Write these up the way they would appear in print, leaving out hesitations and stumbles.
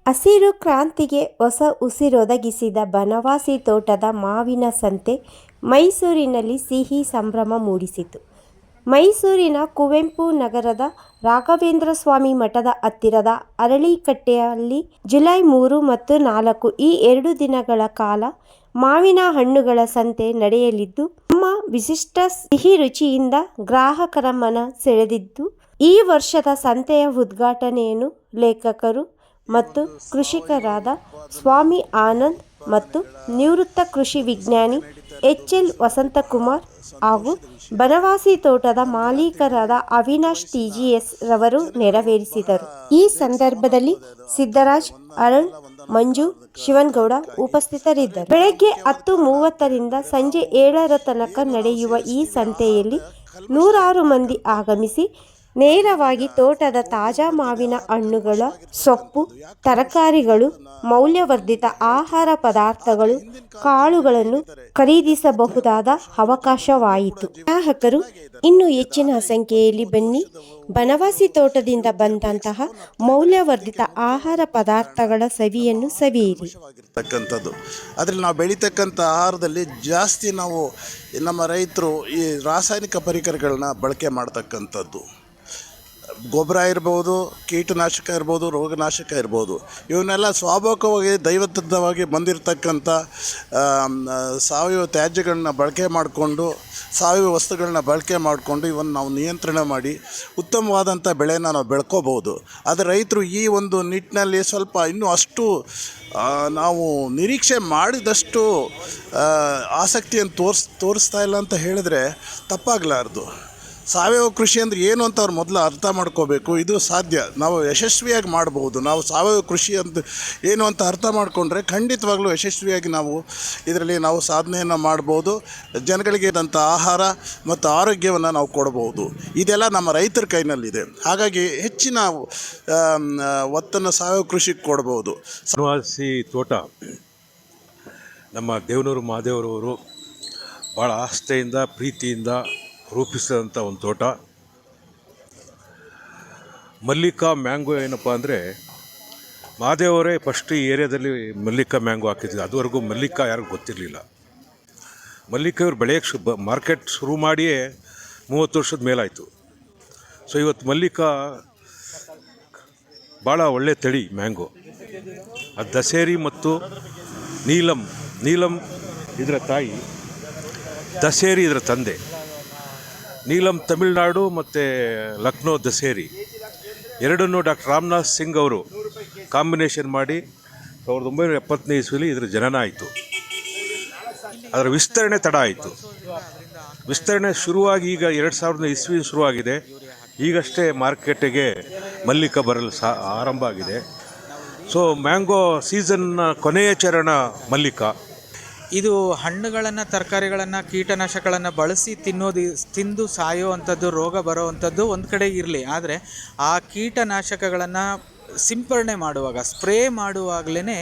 ಹಸಿರು ಕ್ರಾಂತಿಗೆ ಹೊಸ ಉಸಿರೊದಗಿಸಿದ ಬನವಾಸಿ ತೋಟದ ಮಾವಿನ ಸಂತೆ ಮೈಸೂರಿನಲ್ಲಿ ಸಿಹಿ ಸಂಭ್ರಮ ಮೂಡಿಸಿತು. ಮೈಸೂರಿನ ಕುವೆಂಪು ನಗರದ ರಾಘವೇಂದ್ರ ಸ್ವಾಮಿ ಮಠದ ಹತ್ತಿರದ ಅರಳಿಕಟ್ಟೆಯಲ್ಲಿ ಜುಲೈ 3 ಮತ್ತು 4 ಈ 2 ದಿನಗಳ ಕಾಲ ಮಾವಿನ ಹಣ್ಣುಗಳ ಸಂತೆ ನಡೆಯಲಿದ್ದು, ತಮ್ಮ ವಿಶಿಷ್ಟ ಸಿಹಿ ರುಚಿಯಿಂದ ಗ್ರಾಹಕರ ಮನ ಸೆಳೆದಿದ್ದು, ಈ ವರ್ಷದ ಸಂತೆಯ ಉದ್ಘಾಟನೆಯನ್ನು ಲೇಖಕರು ಮತ್ತು ಕೃಷಿಕರಾದ ಸ್ವಾಮಿ ಆನಂದ್ ಮತ್ತು ನಿವೃತ್ತ ಕೃಷಿ ವಿಜ್ಞಾನಿ ಎಚ್.ಎಲ್. ವಸಂತಕುಮಾರ್ ಹಾಗೂ ಬನವಾಸಿ ತೋಟದ ಮಾಲೀಕರಾದ ಅವಿನಾಶ್ ಟಿ.ಜಿ.ಎಸ್. ರವರು ನೆರವೇರಿಸಿದರು. ಈ ಸಂದರ್ಭದಲ್ಲಿ ಸಿದ್ದರಾಜ್, ಅರುಣ್, ಮಂಜು, ಶಿವನಗೌಡ ಉಪಸ್ಥಿತರಿದ್ದರು. ಬೆಳಗ್ಗೆ 10:30ರಿಂದ ಸಂಜೆ 7 ತನಕ ನಡೆಯುವ ಈ ಸಂತೆಯಲ್ಲಿ ನೂರಾರು ಮಂದಿ ಆಗಮಿಸಿ ನೇರವಾಗಿ ತೋಟದ ತಾಜಾ ಮಾವಿನ ಹಣ್ಣುಗಳ, ಸೊಪ್ಪು, ತರಕಾರಿಗಳು, ಮೌಲ್ಯವರ್ಧಿತ ಆಹಾರ ಪದಾರ್ಥಗಳು, ಕಾಳುಗಳನ್ನು ಖರೀದಿಸಬಹುದಾದ ಅವಕಾಶವಾಯಿತು. ಗ್ರಾಹಕರು ಇನ್ನೂ ಹೆಚ್ಚಿನ ಸಂಖ್ಯೆಯಲ್ಲಿ ಬನ್ನಿ, ಬನವಾಸಿ ತೋಟದಿಂದ ಬಂದಂತಹ ಮೌಲ್ಯವರ್ಧಿತ ಆಹಾರ ಪದಾರ್ಥಗಳ ಸವಿಯನ್ನು ಸವಿಯಿರಿ. ಅದರಲ್ಲಿ ನಾವು ಬೆಳೀತಕ್ಕಂಥ ಆಹಾರದಲ್ಲಿ ಜಾಸ್ತಿ ನಾವು ನಮ್ಮ ರೈತರು ಈ ರಾಸಾಯನಿಕ ಪರಿಕರಗಳನ್ನ ಬಳಕೆ ಮಾಡ್ತಕ್ಕಂಥದ್ದು. ಗೊಬ್ಬರ ಇರ್ಬೋದು, ಕೀಟನಾಶಕ ಇರ್ಬೋದು, ರೋಗನಾಶಕ ಇರ್ಬೋದು, ಇವನ್ನೆಲ್ಲ ಸ್ವಾಭಾವಿಕವಾಗಿ ದೈವದತ್ತವಾಗಿ ಬಂದಿರತಕ್ಕಂಥ ಸಾವಯವ ತ್ಯಾಜ್ಯಗಳನ್ನ ಬಳಕೆ ಮಾಡಿಕೊಂಡು, ಸಾವಯವ ವಸ್ತುಗಳನ್ನ ಬಳಕೆ ಮಾಡಿಕೊಂಡು ಇವನ್ನು ನಾವು ನಿಯಂತ್ರಣ ಮಾಡಿ ಉತ್ತಮವಾದಂಥ ಬೆಳೆನ ನಾವು ಬೆಳ್ಕೋಬೋದು. ಆದರೆ ರೈತರು ಈ ಒಂದು ನಿಟ್ಟಿನಲ್ಲಿ ಸ್ವಲ್ಪ ಇನ್ನೂ ಅಷ್ಟು ನಾವು ನಿರೀಕ್ಷೆ ಮಾಡಿದಷ್ಟು ಆಸಕ್ತಿಯನ್ನು ತೋರಿಸ್ತಾ ಇಲ್ಲ ಅಂತ ಹೇಳಿದ್ರೆ ತಪ್ಪಾಗಲಾರ್ದು. ಸಾವಯವ ಕೃಷಿ ಅಂದರೆ ಏನು ಅಂತ ಅವ್ರು ಮೊದಲು ಅರ್ಥ ಮಾಡ್ಕೋಬೇಕು. ಇದು ಸಾಧ್ಯ, ನಾವು ಯಶಸ್ವಿಯಾಗಿ ಮಾಡ್ಬೋದು. ನಾವು ಸಾವಯವ ಕೃಷಿ ಅಂತ ಏನು ಅಂತ ಅರ್ಥ ಮಾಡಿಕೊಂಡ್ರೆ ಖಂಡಿತವಾಗ್ಲೂ ಯಶಸ್ವಿಯಾಗಿ ನಾವು ಇದರಲ್ಲಿ ನಾವು ಸಾಧನೆಯನ್ನು ಮಾಡ್ಬೋದು. ಜನಗಳಿಗೆ ಇದ್ದಂಥ ಆಹಾರ ಮತ್ತು ಆರೋಗ್ಯವನ್ನು ನಾವು ಕೊಡ್ಬೋದು. ಇದೆಲ್ಲ ನಮ್ಮ ರೈತರ ಕೈನಲ್ಲಿದೆ. ಹಾಗಾಗಿ ಹೆಚ್ಚಿನ ಒತ್ತನ್ನು ಸಾವಯವ ಕೃಷಿಗೆ ಕೊಡ್ಬೋದು. ಬನವಾಸಿ ತೋಟ ನಮ್ಮ ದೇವನೂರು ಮಹಾದೇವರವರು ಭಾಳ ಆಸ್ಥೆಯಿಂದ ಪ್ರೀತಿಯಿಂದ ರೂಪಿಸಿದಂಥ ಒಂದು ತೋಟ. ಮಲ್ಲಿಕಾ ಮ್ಯಾಂಗೋ ಏನಪ್ಪ ಅಂದರೆ, ಮಹಾದೇವರೇ ಫಸ್ಟ್ ಈ ಏರಿಯಾದಲ್ಲಿ ಮಲ್ಲಿಕಾ ಮ್ಯಾಂಗೋ ಹಾಕಿದ್ರು. ಅದುವರೆಗೂ ಮಲ್ಲಿಕಾ ಯಾರಿಗೂ ಗೊತ್ತಿರಲಿಲ್ಲ. ಮಲ್ಲಿಕಾ ಇವ್ರು ಬೆಳೆಯೋಕ್ಕೆ ಮಾರ್ಕೆಟ್ ಶುರು ಮಾಡಿಯೇ 30 ವರ್ಷದ ಮೇಲಾಯಿತು. ಸೊ ಇವತ್ತು ಮಲ್ಲಿಕಾ ಭಾಳ ಒಳ್ಳೆ ತಳಿ ಮ್ಯಾಂಗೋ. ಅದು ದಸೇರಿ ಮತ್ತು ನೀಲಂ ಇದರ ತಾಯಿ, ದಸೇರಿ ಇದರ ತಂದೆ. ನೀಲಂ ತಮಿಳುನಾಡು ಮತ್ತು ಲಕ್ನೋ ದಸೇರಿ ಎರಡನ್ನೂ ಡಾಕ್ಟರ್ ರಾಮನಾಥ್ ಸಿಂಗ್ ಅವರು ಕಾಂಬಿನೇಷನ್ ಮಾಡಿ 1975 ಇಸ್ವಿಲಿ ಇದರ ಜನನ ಆಯಿತು. ಅದರ ವಿಸ್ತರಣೆ ತಡ ಆಯಿತು. ವಿಸ್ತರಣೆ ಶುರುವಾಗಿ ಈಗ 2000 ಇಸ್ವಿ ಶುರುವಾಗಿದೆ. ಈಗಷ್ಟೇ ಮಾರ್ಕೆಟಿಗೆ ಮಲ್ಲಿಕಾ ಬರಲು ಆರಂಭ ಆಗಿದೆ. ಸೊ ಮ್ಯಾಂಗೋ ಸೀಸನ್ನ ಕೊನೆಯ ಚರಣ ಮಲ್ಲಿಕಾ. ಇದು ಹಣ್ಣುಗಳನ್ನು, ತರಕಾರಿಗಳನ್ನು, ಕೀಟನಾಶಕಗಳನ್ನು ಬಳಸಿ ತಿಂದು ಸಾಯುವಂಥದ್ದು, ರೋಗ ಬರೋವಂಥದ್ದು ಒಂದು ಕಡೆ ಇರಲಿ. ಆದರೆ ಆ ಕೀಟನಾಶಕಗಳನ್ನು ಸಿಂಪರಣೆ ಮಾಡುವಾಗ, ಸ್ಪ್ರೇ ಮಾಡುವಾಗಲೇ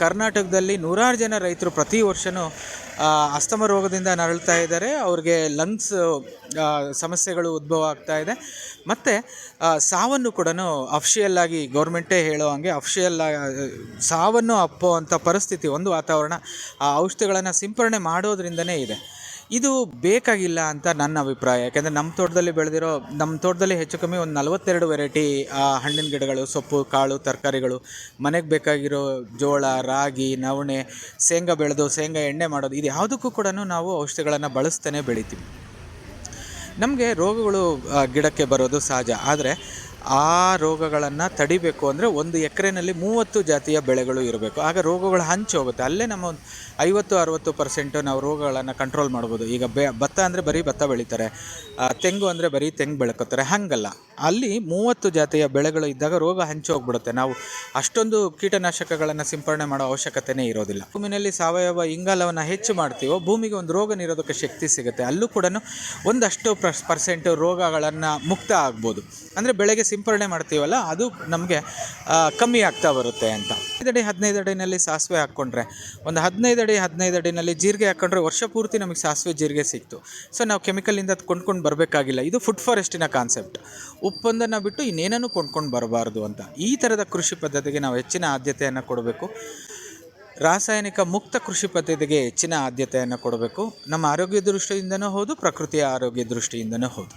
ಕರ್ನಾಟಕದಲ್ಲಿ ನೂರಾರು ಜನ ರೈತರು ಪ್ರತಿ ವರ್ಷವೂ ಅಸ್ತಮ ರೋಗದಿಂದ ನರಳ್ತಾ ಇದ್ದಾರೆ. ಅವ್ರಿಗೆ ಲಂಗ್ಸ್ ಸಮಸ್ಯೆಗಳು ಉದ್ಭವ ಆಗ್ತಾ ಇದೆ. ಮತ್ತು ಸಾವನ್ನು ಕೂಡ ಅಫಿಷಿಯಲ್ಲಾಗಿ ಗೌರ್ಮೆಂಟೇ ಹೇಳೋ ಹಾಗೆ ಸಾವನ್ನು ಅಪ್ಪುವಂಥ ಪರಿಸ್ಥಿತಿ, ಒಂದು ವಾತಾವರಣ ಆ ಔಷಧಿಗಳನ್ನು ಸಿಂಪರಣೆ ಮಾಡೋದ್ರಿಂದನೇ ಇದೆ. ಇದು ಬೇಕಾಗಿಲ್ಲ ಅಂತ ನನ್ನ ಅಭಿಪ್ರಾಯ. ಯಾಕೆಂದರೆ ನಮ್ಮ ತೋಟದಲ್ಲಿ ಹೆಚ್ಚು ಕಮ್ಮಿ ಒಂದು 42 ವೆರೈಟಿ ಹಣ್ಣಿನ ಗಿಡಗಳು, ಸೊಪ್ಪು, ಕಾಳು, ತರಕಾರಿಗಳು, ಮನೆಗೆ ಬೇಕಾಗಿರೋ ಜೋಳ, ರಾಗಿ, ನವಣೆ, ಶೇಂಗಾ ಬೆಳೆದು ಶೇಂಗಾ ಎಣ್ಣೆ ಮಾಡೋದು, ಇದು ಯಾವುದಕ್ಕೂ ಕೂಡ ನಾವು ಔಷಧಿಗಳನ್ನು ಬಳಸ್ತೇನೆ ಬೆಳಿತೀವಿ. ನಮಗೆ ರೋಗಗಳು ಗಿಡಕ್ಕೆ ಬರೋದು ಸಹಜ. ಆದರೆ ಆ ರೋಗಗಳನ್ನು ತಡಿಬೇಕು ಅಂದರೆ 1 ಎಕರೆನಲ್ಲಿ 30 ಜಾತಿಯ ಬೆಳೆಗಳು ಇರಬೇಕು. ಆಗ ರೋಗಗಳು ಹಂಚಿ ಹೋಗುತ್ತೆ. ಅಲ್ಲೇ ನಮ್ಮ 50-60% ನಾವು ರೋಗಗಳನ್ನು ಕಂಟ್ರೋಲ್ ಮಾಡ್ಬೋದು. ಈಗ ಭತ್ತ ಅಂದರೆ ಬರೀ ಭತ್ತ ಬೆಳೀತಾರೆ, ತೆಂಗು ಅಂದರೆ ಬರೀ ತೆಂಗು ಬೆಳ್ಕೊತಾರೆ. ಹಾಗಲ್ಲ, ಅಲ್ಲಿ 30 ಜಾತಿಯ ಬೆಳೆಗಳು ಇದ್ದಾಗ ರೋಗ ಹಂಚಿ ಹೋಗ್ಬಿಡುತ್ತೆ. ನಾವು ಅಷ್ಟೊಂದು ಕೀಟನಾಶಕಗಳನ್ನು ಸಿಂಪರಣೆ ಮಾಡೋ ಅವಶ್ಯಕತೆಯೇ ಇರೋದಿಲ್ಲ. ಭೂಮಿನಲ್ಲಿ ಸಾವಯವ ಇಂಗಾಲವನ್ನು ಹೆಚ್ಚು ಮಾಡ್ತೀವೋ ಭೂಮಿಗೆ ಒಂದು ರೋಗ ನಿರೋಧಕ ಶಕ್ತಿ ಸಿಗುತ್ತೆ. ಅಲ್ಲೂ ಕೂಡ ಒಂದಷ್ಟು % ರೋಗಗಳನ್ನು ಮುಕ್ತ ಆಗ್ಬೋದು. ಅಂದರೆ ಬೆಳೆಗೆ ಸಿಂಪರಣೆ ಮಾಡ್ತೀವಲ್ಲ ಅದು ನಮಗೆ ಕಮ್ಮಿ ಆಗ್ತಾ ಬರುತ್ತೆ ಅಂತ. 15 ಅಡಿನಲ್ಲಿ ಸಾಸಿವೆ ಹಾಕ್ಕೊಂಡ್ರೆ, ಒಂದು 15 ಅಡಿನಲ್ಲಿ ಜೀರಿಗೆ ಹಾಕ್ಕೊಂಡ್ರೆ ವರ್ಷ ಪೂರ್ತಿ ನಮಗೆ ಸಾಸಿವೆ ಜೀರಿಗೆ ಸಿಕ್ತು. ಸೊ ನಾವು ಕೆಮಿಕಲಿಂದ ಅದು ಕೊಂಡ್ಕೊಂಡು ಬರಬೇಕಾಗಿಲ್ಲ. ಇದು ಫುಡ್ ಫಾರೆಸ್ಟಿನ ಕಾನ್ಸೆಪ್ಟ್. ಉಪ್ಪೊಂದನ್ನು ಬಿಟ್ಟು ಇನ್ನೇನೂ ಕೊಂಡ್ಕೊಂಡು ಬರಬಾರ್ದು ಅಂತ. ಈ ಥರದ ಕೃಷಿ ಪದ್ಧತಿಗೆ ನಾವು ಹೆಚ್ಚಿನ ಆದ್ಯತೆಯನ್ನು ಕೊಡಬೇಕು. ರಾಸಾಯನಿಕ ಮುಕ್ತ ಕೃಷಿ ಪದ್ಧತಿಗೆ ಹೆಚ್ಚಿನ ಆದ್ಯತೆಯನ್ನು ಕೊಡಬೇಕು. ನಮ್ಮ ಆರೋಗ್ಯ ದೃಷ್ಟಿಯಿಂದನೂ ಹೌದು, ಪ್ರಕೃತಿಯ ಆರೋಗ್ಯ ದೃಷ್ಟಿಯಿಂದನೂ ಹೌದು.